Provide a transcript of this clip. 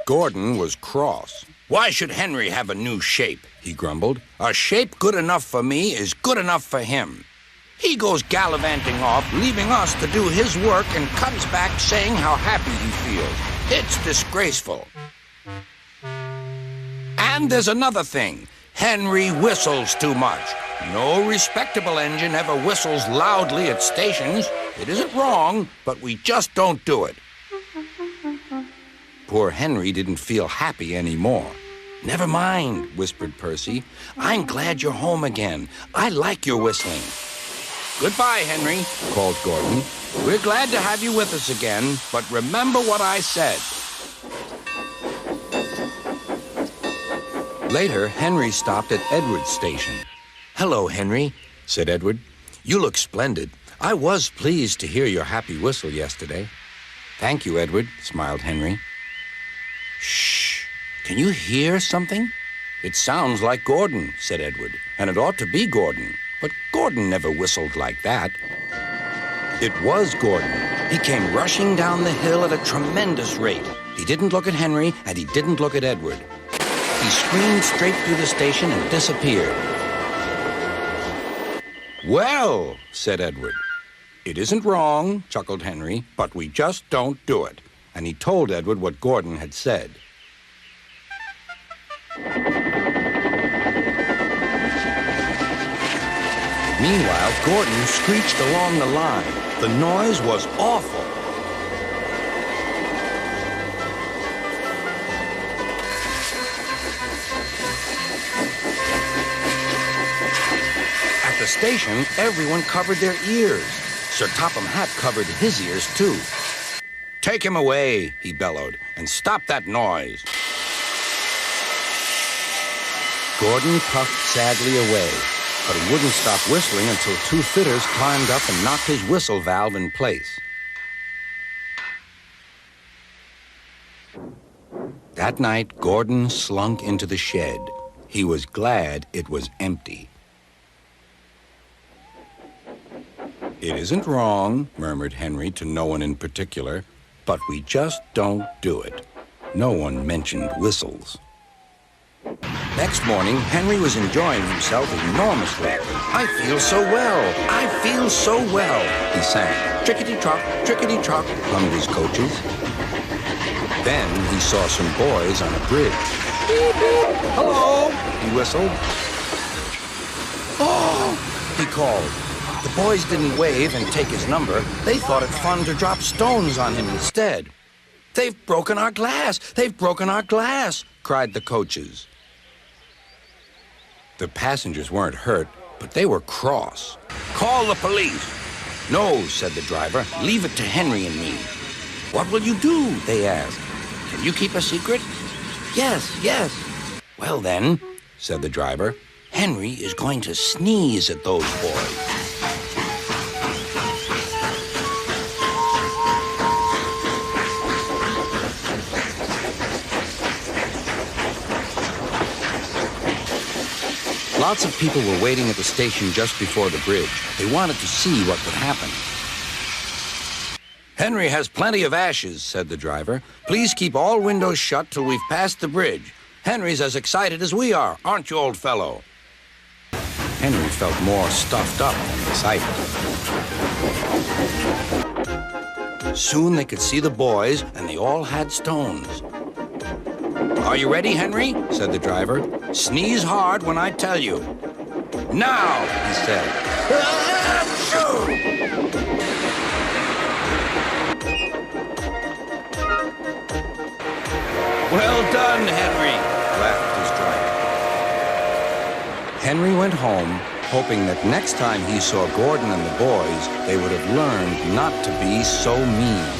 Gordon was cross. "Why should Henry have a new shape?" he grumbled. "A shape good enough for me is good enough for him. He goes gallivanting off, leaving us to do his work, and comes back saying how happy he feels. It's disgraceful. And there's another thing. Henry whistles too much. No respectable engine ever whistles loudly at stations. It isn't wrong, but we just don't do it." Poor Henry didn't feel happy anymore. "Never mind," whispered Percy. "I'm glad you're home again. I like your whistling." "Goodbye, Henry," called Gordon. "We're glad to have you with us again, but remember what I said." Later, Henry stopped at Edward's station. "Hello, Henry," said Edward. "You look splendid. I was pleased to hear your happy whistle yesterday." "Thank you, Edward," smiled Henry. "Shh! Can you hear something?" "It sounds like Gordon," said Edward, "and it ought to be Gordon. But Gordon never whistled like that." It was Gordon. He came rushing down the hill at a tremendous rate. He didn't look at Henry, and he didn't look at Edward. He screamed straight through the station and disappeared. "Well," said Edward. "It isn't wrong," chuckled Henry, "but we just don't do it." And he told Edward what Gordon had said. Meanwhile, Gordon screeched along the line. The noise was awful. At the station, everyone covered their ears. Sir Topham Hatt covered his ears, too. "Take him away," he bellowed, "and stop that noise." Gordon puffed sadly away, but he wouldn't stop whistling until two fitters climbed up and knocked his whistle valve in place. That night, Gordon slunk into the shed. He was glad it was empty. "It isn't wrong," murmured Henry to no one in particular, "but we just don't do it." No one mentioned whistles. Next morning, Henry was enjoying himself enormously. "I feel so well, I feel so well," he sang. "Trickety-trock, trickety-trock," hummed his coaches. Then he saw some boys on a bridge. "Beep, beep, hello," he whistled. "Oh," he called. The boys didn't wave and take his number. They thought it fun to drop stones on him instead. "They've broken our glass! They've broken our glass!" cried the coaches. The passengers weren't hurt, but they were cross. "Call the police." "No," said the driver. "Leave it to Henry and me." "What will you do?" they asked. "Can you keep a secret?" "Yes, yes." "Well then," said the driver, "Henry is going to sneeze at those boys." Lots of people were waiting at the station just before the bridge. They wanted to see what would happen. "Henry has plenty of ashes," said the driver. "Please keep all windows shut till we've passed the bridge. Henry's as excited as we are, aren't you, old fellow?" Henry felt more stuffed up than excited. Soon they could see the boys, and they all had stones. "Are you ready, Henry?" said the driver. "Sneeze hard when I tell you." "Now," he said. "Well done, Henry," laughed his driver. Henry went home, hoping that next time he saw Gordon and the boys, they would have learned not to be so mean.